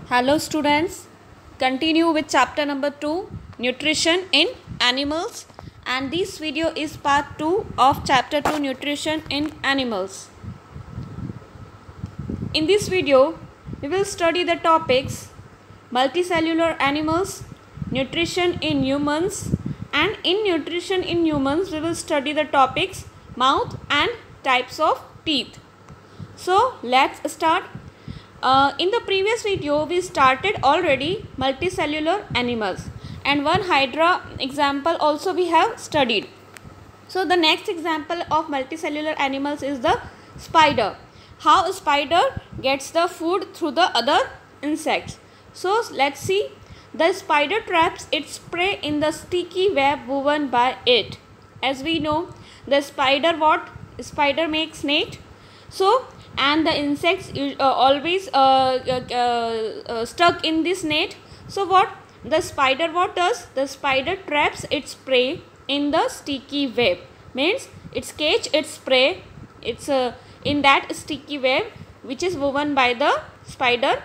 Hello students, continue with chapter number 2, Nutrition in Animals, and this video is part 2 of chapter 2, Nutrition in Animals. In this video, we will study the topics multicellular animals, nutrition in humans, and in nutrition in humans, we will study the topics mouth and types of teeth. So, let's start. In the previous video, we started already multicellular animals, and one hydra example also we have studied. So the next example of multicellular animals is the spider. How a spider gets the food through the other insects. So let's see. The spider traps its prey in the sticky web woven by it. As we know, the spider makes net. So and the insects always stuck in this net. So what does? The spider traps its prey in the sticky web, means it's catch its prey, it's in that sticky web which is woven by the spider.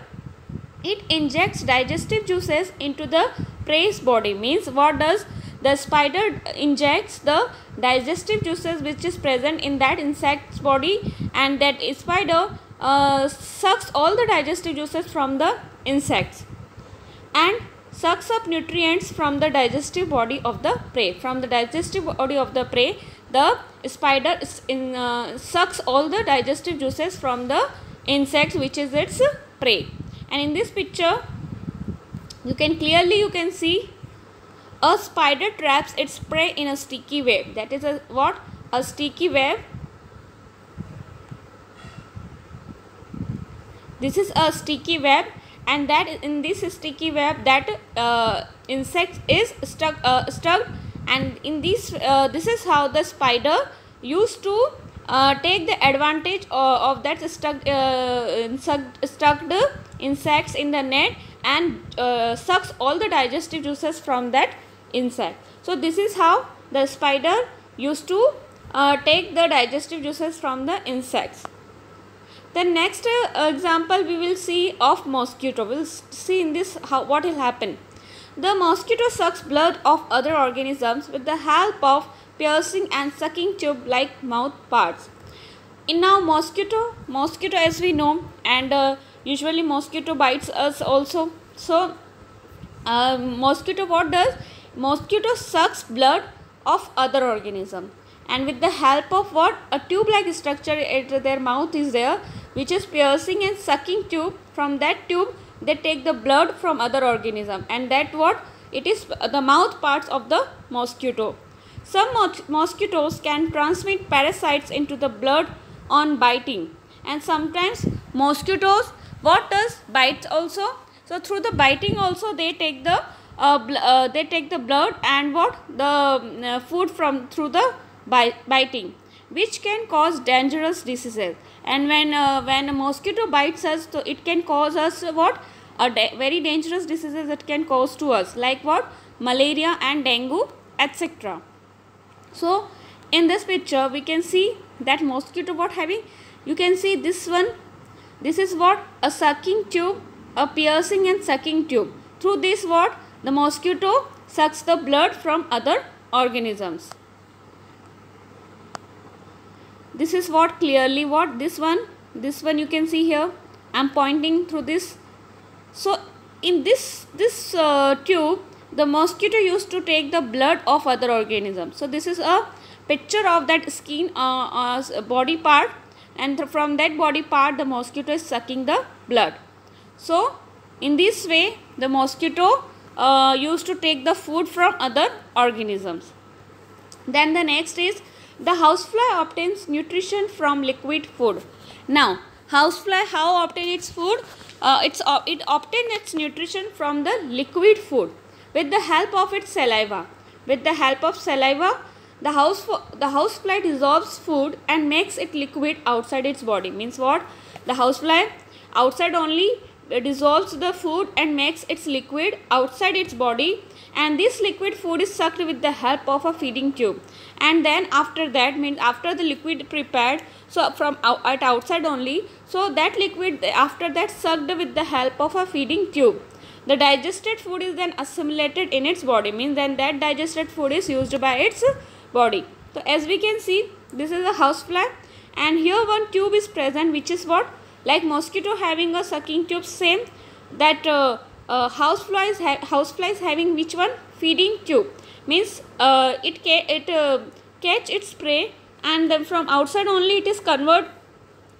It injects digestive juices into the prey's body, means what does the spider injects the digestive juices which is present in that insect's body, and that spider sucks all the digestive juices from the insects and sucks up nutrients from the digestive body of the prey. From the digestive body of the prey, the spider sucks all the digestive juices from the insects which is its prey. And in this picture, you can see a spider traps its prey in a sticky web. That is a sticky web. This is a sticky web, and that in this sticky web that insect is stuck, and in this this is how the spider used to take the advantage of that stuck insects in the net and sucks all the digestive juices from that insect. So this is how the spider used to take the digestive juices from the insects. The next example we will see of mosquito. We will see in this what will happen. The mosquito sucks blood of other organisms with the help of piercing and sucking tube like mouth parts. In now mosquito as we know, and usually mosquito bites us also. So mosquito what does? Mosquito sucks blood of other organism, and with the help of what? A tube like structure at their mouth is there, which is piercing and sucking tube. From that tube they take the blood from other organism, and that what? It is the mouth parts of the mosquito. Some mosquitoes can transmit parasites into the blood on biting, and sometimes mosquitoes what does? Bites also. So through the biting also they take the blood and what? The food from through the biting, which can cause dangerous diseases. And when a mosquito bites us, so it can cause us what? Very dangerous diseases it can cause to us, like what? Malaria and dengue, etc. So in this picture we can see that mosquito what having, you can see this one. This is what? A sucking tube, a piercing and sucking tube. Through this what? The mosquito sucks the blood from other organisms. This is what clearly what? This one you can see here. I am pointing through this. So in this tube, the mosquito used to take the blood of other organisms. So this is a picture of that skin body part, and from that body part the mosquito is sucking the blood. So in this way the mosquito used to take the food from other organisms. Then the next is the housefly obtains nutrition from liquid food. Now housefly how obtain its food? It obtains its nutrition from the liquid food with the help of its saliva. With the help of saliva, the housefly dissolves food and makes it liquid outside its body. Means what? The housefly outside only dissolves the food and makes its liquid outside its body, and this liquid food is sucked with the help of a feeding tube. And then after that, means after the liquid prepared, so from at outside only, so that liquid after that sucked with the help of a feeding tube. The digested food is then assimilated in its body, means then that digested food is used by its body. So as we can see, this is a housefly, and here one tube is present, which is what, like mosquito having a sucking tube, same that housefly is having which one, feeding tube, means it catch its prey, and then from outside only it is convert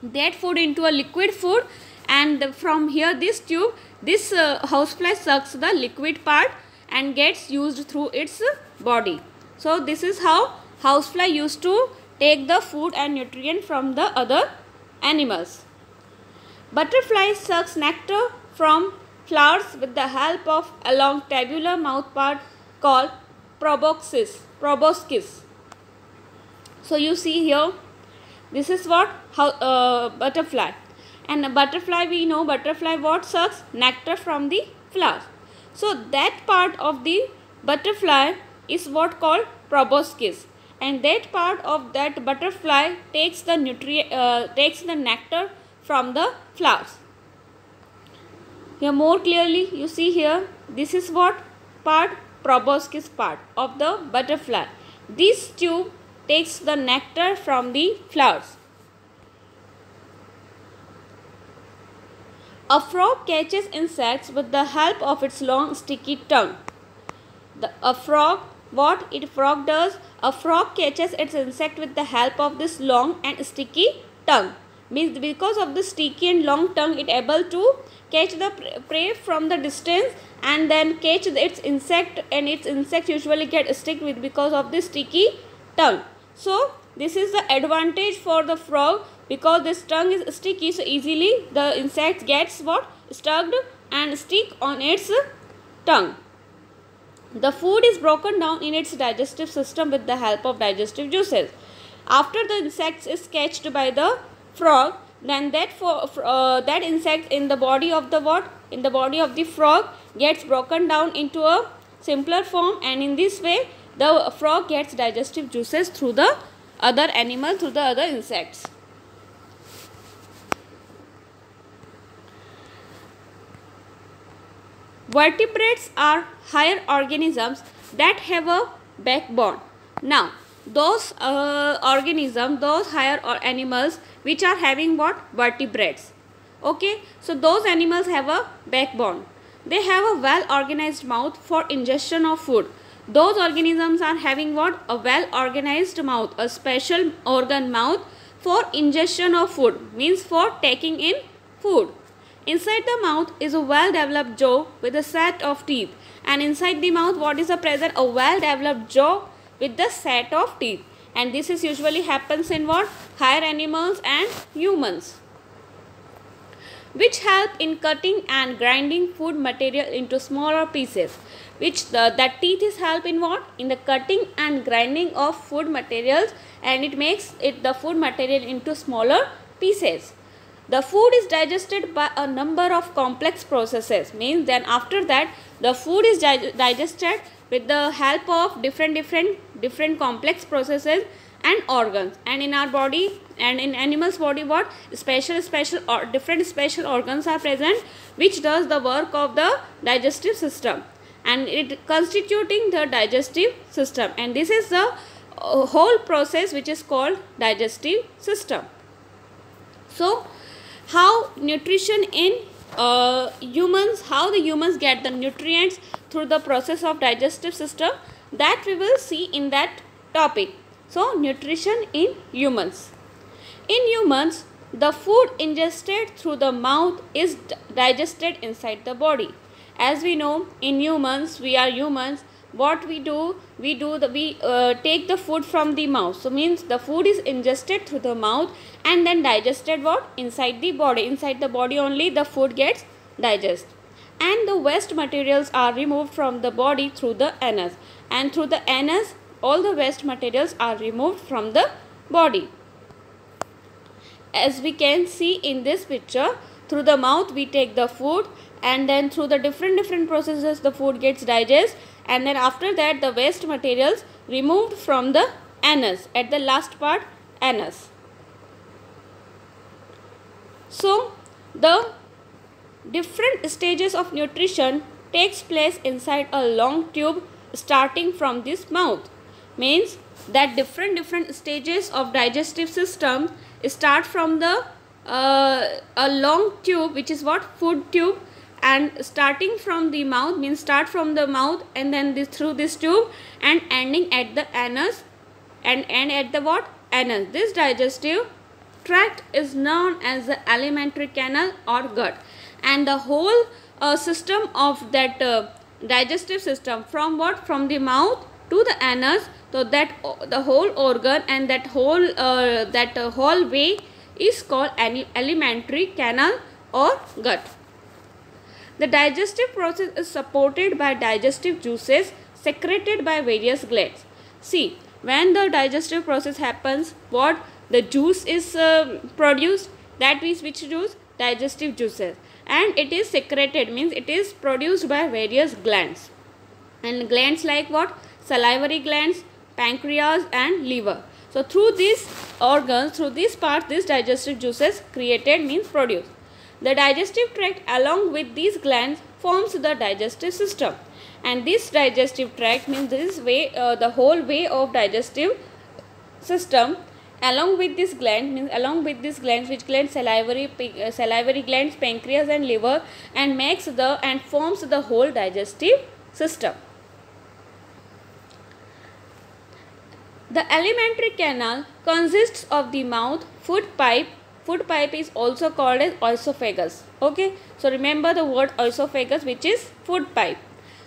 that food into a liquid food, and from here this tube, this housefly sucks the liquid part and gets used through its body. So this is how housefly used to take the food and nutrient from the other animals. Butterfly sucks nectar from flowers with the help of a long tabular mouth part called proboscis. So you see here, this is what, butterfly. And a butterfly, we know butterfly what sucks nectar from the flowers. So that part of the butterfly is what called proboscis, and that part of that butterfly takes the nectar from the flowers. Here more clearly you see here, this is what part, proboscis part of the butterfly. This tube takes the nectar from the flowers. A frog catches insects with the help of its long sticky tongue. A frog does? A frog catches its insect with the help of this long and sticky tongue. Means because of the sticky and long tongue, it able to catch the prey from the distance and then catch its insect, and its insect usually get stuck with because of the sticky tongue. So this is the advantage for the frog, because this tongue is sticky, so easily the insect gets what, stuck and stick on its tongue. The food is broken down in its digestive system with the help of digestive juices. After the insect is catched by the frog, then that insect in the body of the in the body of the frog gets broken down into a simpler form, and in this way the frog gets digestive juices through the other animal, through the other insects. Vertebrates are higher organisms that have a backbone. Now, those organisms, those higher animals which are having what? Vertebrates. Okay, so those animals have a backbone. They have a well organized mouth for ingestion of food. Those organisms are having what? A well organized mouth, a special organ mouth for ingestion of food, means for taking in food. Inside the mouth is a well developed jaw with a set of teeth, and inside the mouth what is the present? A well developed jaw with the set of teeth, and this is usually happens in what? Higher animals and humans, which help in cutting and grinding food material into smaller pieces. Which that teeth is help in what? In the cutting and grinding of food materials, and it makes the food material into smaller pieces. The food is digested by a number of complex processes, means then after that the food is digested with the help of different complex processes and organs. And in our body and in animals body, what? Different special organs are present which does the work of the digestive system, and it constituting the digestive system, and this is the whole process which is called digestive system. So how nutrition in humans, how the humans get the nutrients through the process of digestive system, that we will see in that topic. So nutrition in humans. In humans, the food ingested through the mouth is digested inside the body. As we know, in humans, we are humans, what we do, we take the food from the mouth. So means the food is ingested through the mouth and then digested what? Inside the body. Inside the body only the food gets digested. And the waste materials are removed from the body through the anus. And through the anus, all the waste materials are removed from the body. As we can see in this picture, through the mouth we take the food, and then through the different processes the food gets digested, and then after that the waste materials removed from the anus, at the last part, anus. So the different stages of nutrition takes place inside a long tube starting from this mouth. Means that different stages of digestive system start from the a long tube, which is what, food tube, and starting from the mouth means start from the mouth and then through this tube and ending at the anus, and end at the what, anus. This digestive tract is known as the alimentary canal or gut, and the whole system of that digestive system from what, from the mouth to the anus, so that the whole organ and that whole way is called alimentary canal or gut. The digestive process is supported by digestive juices secreted by various glands. See, when the digestive process happens, what, the juice is produced, that means which juice, digestive juices, and it is secreted, means it is produced by various glands, and glands like what, salivary glands, pancreas and liver. So through these organs, through this part, this digestive juices created means produced. The digestive tract along with these glands forms the digestive system, and this digestive tract means this way, the whole way of digestive system along with this gland, means along with these glands, which glands, salivary glands, pancreas and liver, and makes the and forms the whole digestive system. The alimentary canal consists of the mouth, food pipe. Food pipe is also called as oesophagus. Okay, so remember the word oesophagus, which is food pipe.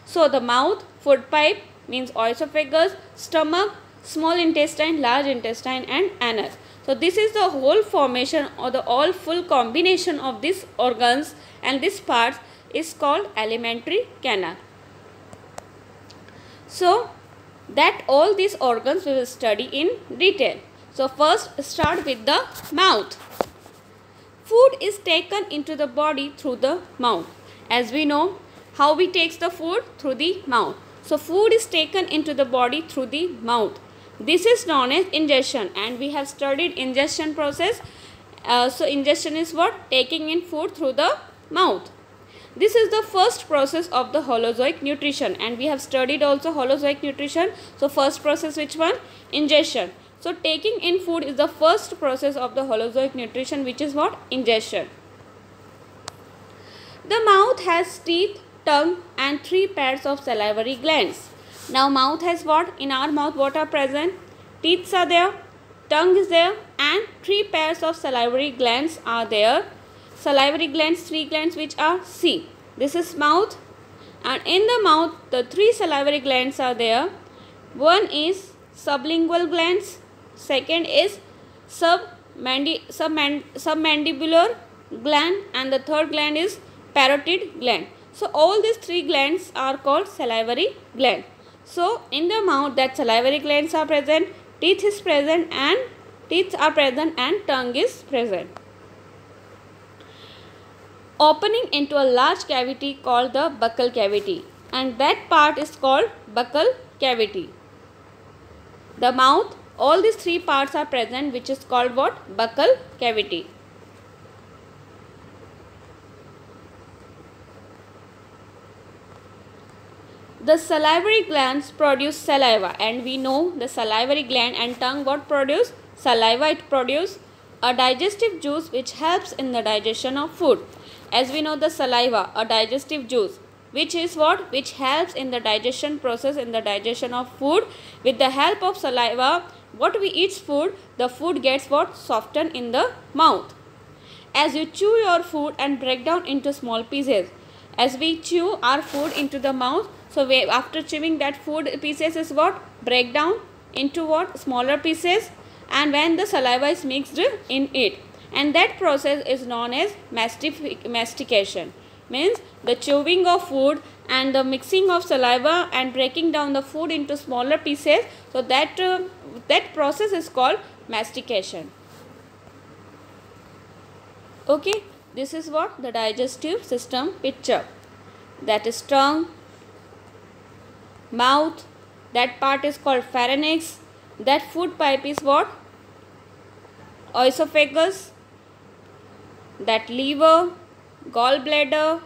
So the mouth, food pipe means oesophagus, stomach, small intestine, large intestine and anus. So this is the whole formation or the all full combination of these organs, and this part is called alimentary canal. So that all these organs we will study in detail. So first start with the mouth. Food is taken into the body through the mouth. As we know, how we take the food, through the mouth. So food is taken into the body through the mouth. This is known as ingestion, and we have studied ingestion process. So ingestion is what, taking in food through the mouth. This is the first process of the holozoic nutrition, and we have studied also holozoic nutrition. So first process, which one, ingestion. So taking in food is the first process of the holozoic nutrition, which is what, ingestion. The mouth has teeth, tongue and 3 pairs of salivary glands. Now mouth has what, in our mouth what are present, teeth are there, tongue is there and 3 pairs of salivary glands are there. Salivary glands, 3 glands, which are, see, this is mouth, and in the mouth the 3 salivary glands are there. One is sublingual glands, second is submandibular gland, and the third gland is parotid gland. So all these 3 glands are called salivary gland. So in the mouth that salivary glands are present, teeth is present and tongue is present. Opening into a large cavity called the buccal cavity, and that part is called buccal cavity. The mouth, all these 3 parts are present, which is called what, buccal cavity. The salivary glands produce saliva, and we know the salivary gland and tongue what produce, saliva. It produce a digestive juice which helps in the digestion of food. As we know, the saliva, a digestive juice, which is what, which helps in the digestion process, in the digestion of food. With the help of saliva, what we eat food, the food gets what, softened in the mouth. As you chew your food and break down into small pieces, as we chew our food into the mouth, so after chewing that food pieces is what, break down into what, smaller pieces, and when the saliva is mixed in it, and that process is known as mastication. Means the chewing of food and the mixing of saliva and breaking down the food into smaller pieces, so that process is called mastication. Okay, this is what the digestive system picture. That is tongue, mouth, that part is called pharynx, that food pipe is what? Esophagus, that liver, gallbladder,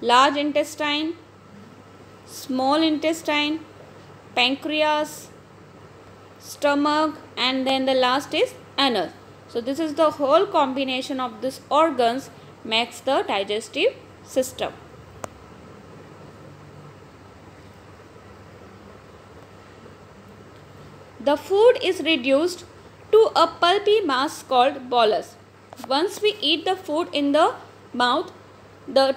large intestine, small intestine, pancreas, stomach, and then the last is anus. So this is the whole combination of these organs makes the digestive system. The food is reduced to a pulpy mass called bolus. Once we eat the food in the mouth, the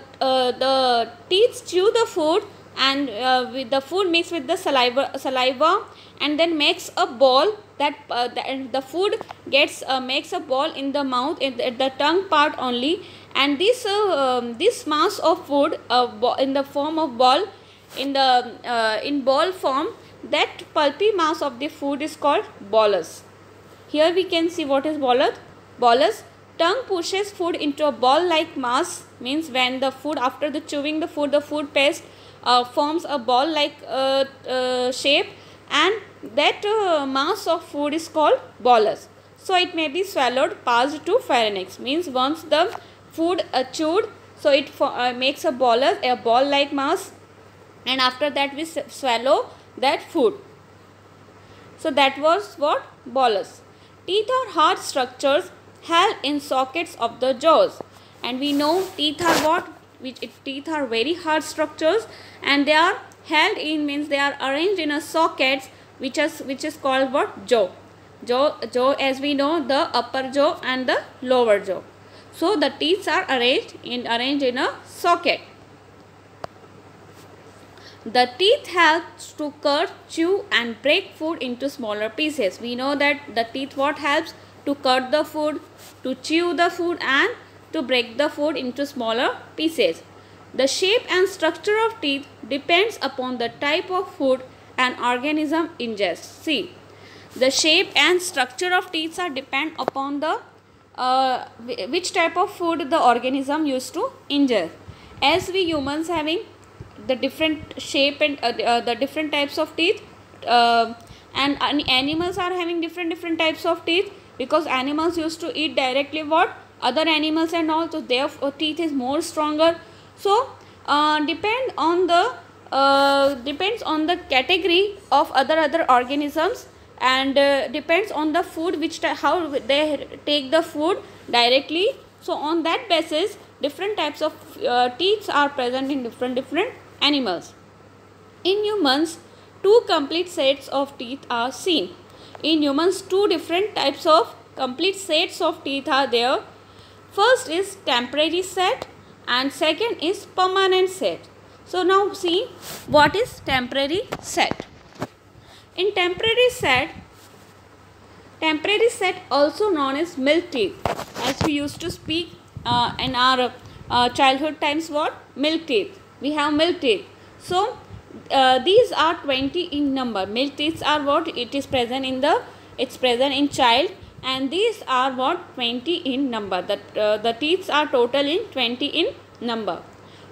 teeth chew the food, and with the food mixed with the saliva and then makes a ball. The food gets makes a ball in the mouth, at the tongue part only, and this mass of food in the form of ball, in ball form, that pulpy mass of the food is called bolus. Here we can see what is bolus. Tongue pushes food into a ball like mass, means when the food, after the chewing the food paste forms a ball like shape, and that mass of food is called bolus. So it may be swallowed, passed to pharynx, means once the food chewed, so it makes a bolus, a ball like mass, and after that we swallow that food. So that was what? Bolus. Teeth are hard structures held in sockets of the jaws, and we know teeth are what? Teeth are very hard structures, and they are held in, means they are arranged in a sockets which is called what? Jaw. Jaw, as we know, the upper jaw and the lower jaw. So the teeth are arranged in a socket. The teeth help to cut, chew and break food into smaller pieces. We know that the teeth what helps? To cut the food, to chew the food, and to break the food into smaller pieces. The shape and structure of teeth depends upon the type of food an organism ingests. See, the shape and structure of teeth are depend upon the which type of food the organism used to ingest. As we humans having the different shape and the different types of teeth, and animals are having different types of teeth, because animals used to eat directly what? Other animals and all, so their teeth is more stronger. So depends on the category of other organisms, and depends on the food how they take the food directly. So on that basis, different types of teeth are present in different animals. In humans, two complete sets of teeth are seen. In humans, two different types of complete sets of teeth are there. First is temporary set and second is permanent set. So now see what is temporary set. In temporary set also known as milk teeth, as we used to speak in our childhood times, what? Milk teeth. We have milk teeth. So these are 20 in number. Milk teeth are what? It's present in child, and these are what? 20 in number. The teeth are total in 20 in number.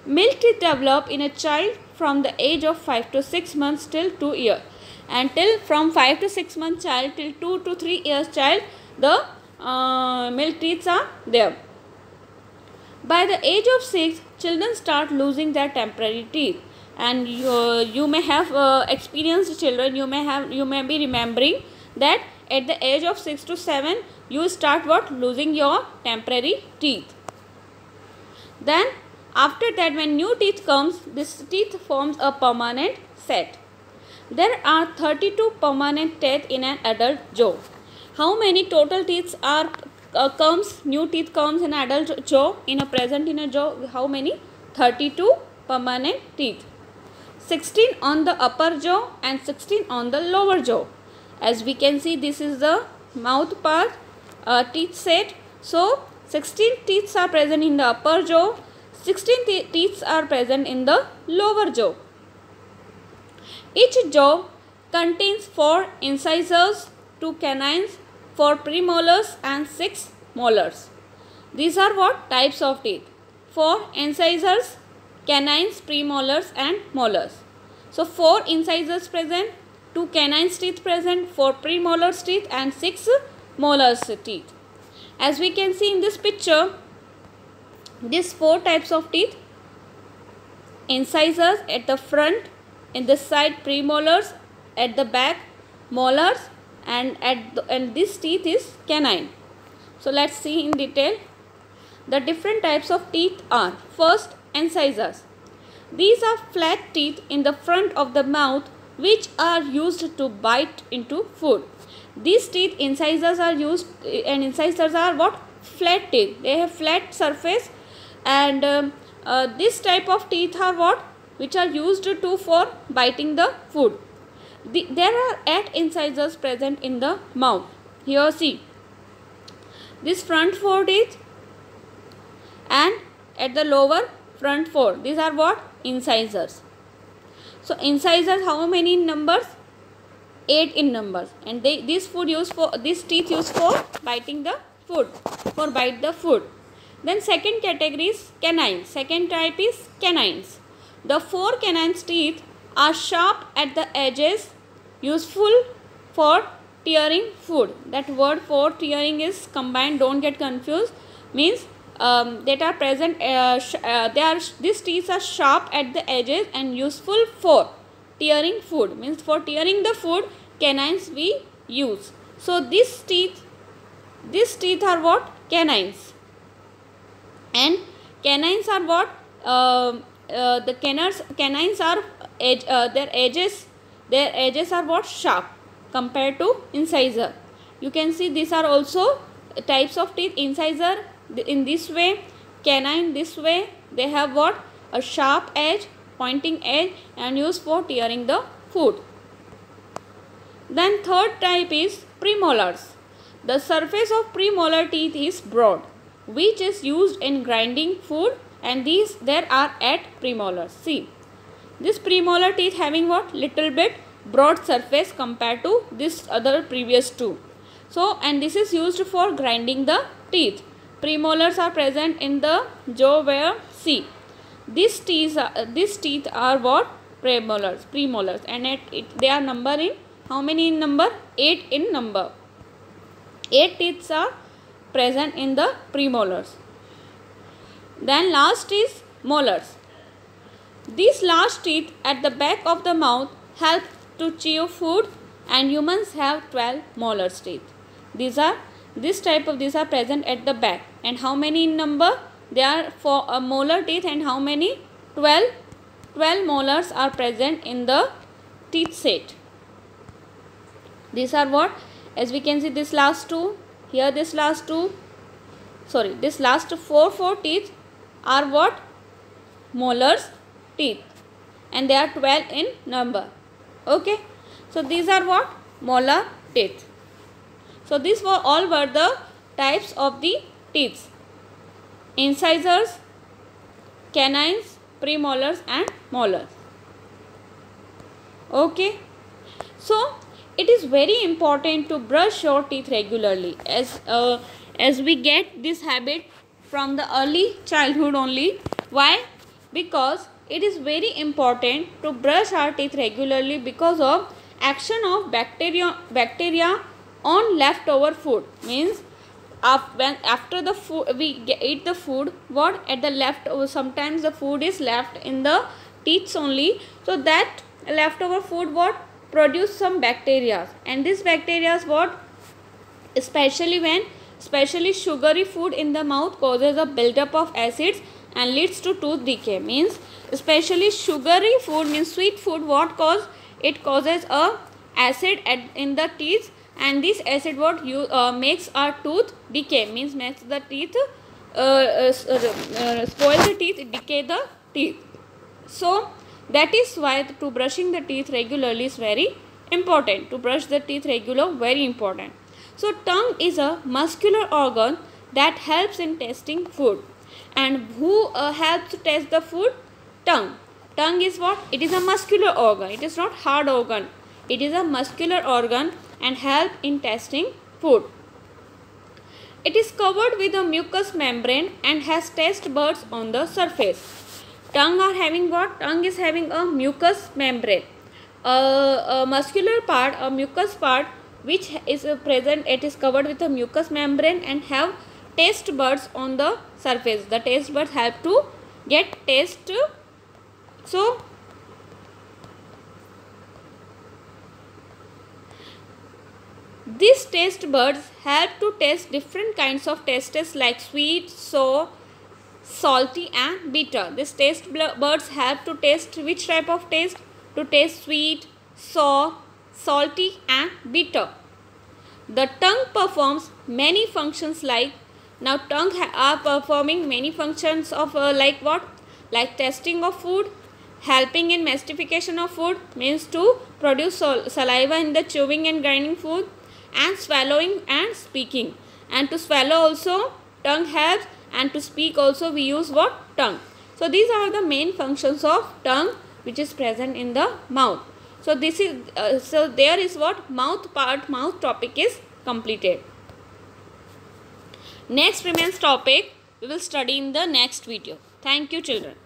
Milk teeth develop in a child from the age of 5 to 6 months till 2 years. And from 5 to 6 month child till 2 to 3 years child, the milk teeth are there. By the age of 6, children start losing their temporary teeth, and you may have experienced children. You may be remembering that at the age of 6 to 7, you start what? Losing your temporary teeth. Then after that, when new teeth comes, this teeth forms a permanent set. There are 32 permanent teeth in an adult jaw. How many total teeth are new teeth comes in adult jaw, present in a jaw? How many? 32 permanent teeth. 16 on the upper jaw and 16 on the lower jaw. As we can see, this is the mouth part teeth set. So 16 teeth are present in the upper jaw, 16 teeth are present in the lower jaw. Each jaw contains 4 incisors, 2 canines, 4 premolars and 6 molars. These are what? Types of teeth. 4 incisors, canines, premolars and molars. So 4 incisors present, 2 canines teeth present, 4 premolars teeth and 6 molars teeth. As we can see in this picture, these 4 types of teeth: incisors at the front, in this side premolars, at the back molars, and this teeth is canine. So let's see in detail. The different types of teeth are: first, incisors. These are flat teeth in the front of the mouth which are used to bite into food. These teeth, incisors, are used, and incisors are what? Flat teeth. They have flat surface, and this type of teeth are what? Which are used to for biting the food. There are 8 incisors present in the mouth. Here see, this front 4 teeth, and at the lower front 4. These are what? Incisors. So incisors, how many in numbers? 8 in numbers, and this teeth used for biting the food, for bite the food. Then second category is canines. Second type is canines. The 4 canines teeth are sharp at the edges, useful for tearing food. That word for tearing is combined, don't get confused. Means that are present, these teeth are sharp at the edges and useful for tearing food. Means for tearing the food, canines we use. So these teeth are what? Canines. And canines are what? The canines are their edges are what? Sharp compared to incisor. You can see these are also types of teeth. Incisor in this way, canine this way. They have what? A sharp edge, pointing edge, and used for tearing the food. Then third type is premolars. The surface of premolar teeth is broad, which is used in grinding food, and there are 8 premolars. See, this premolar teeth having what? Little bit broad surface compared to this other previous 2. So, and this is used for grinding the teeth. Premolars are present in the jaw where, see, these teeth are what? Premolars, and they are numbering. How many in number? 8 in number. 8 teeth are present in the premolars. Then last is molars. These last teeth at the back of the mouth help to chew food, and humans have 12 molars teeth. These are present at the back. And how many in number? They are for a molar teeth, and how many? 12 molars are present in the teeth set. These are what? As we can see, this last 2, here this last 2, sorry, this last 4 teeth are what? Molars teeth, and they are 12 in number. Okay, so these are what? Molar teeth. So these were the types of the teeth: incisors, canines, premolars and molars. Okay, so it is very important to brush your teeth regularly, as we get this habit from the early childhood only. Why? Because it is very important to brush our teeth regularly because of action of bacteria on leftover food. Means after the food we eat the food, what? At the leftover, sometimes the food is left in the teeth only, so that leftover food what? Produce some bacteria, and this bacteria is what? Especially sugary food in the mouth causes a buildup of acids and leads to tooth decay. Means especially sugary food, means sweet food, what cause? It causes a acid in the teeth, and this acid what makes our tooth decay. Means makes the teeth spoil the teeth, decay the teeth. So that is why to brushing the teeth regularly is very important. To brush the teeth very important. So tongue is a muscular organ that helps in tasting food. And who helps to taste the food? Tongue. Tongue is what? It is a muscular organ. It is not hard organ. It is a muscular organ and help in tasting food. It is covered with a mucous membrane and has taste buds on the surface. Tongue are having what? Tongue is having a mucous membrane. A muscular part, a mucous part which is present, it is covered with a mucous membrane and have taste buds on the surface. The taste buds help to get taste. So these taste buds help to taste different kinds of tastes like sweet, sour, salty and bitter. These taste buds help to taste which type of taste? To taste sweet, sour, salty and bitter. The tongue performs many functions like, now tongue are performing many functions of like what? Like tasting of food, helping in mastification of food, means to produce saliva in the chewing and grinding food, and swallowing and speaking. And to swallow also tongue helps, and to speak also we use what? Tongue. So these are the main functions of tongue which is present in the mouth. So this is so there is what? Mouth part, mouth topic is completed. Next remains topic we will study in the next video. Thank you children.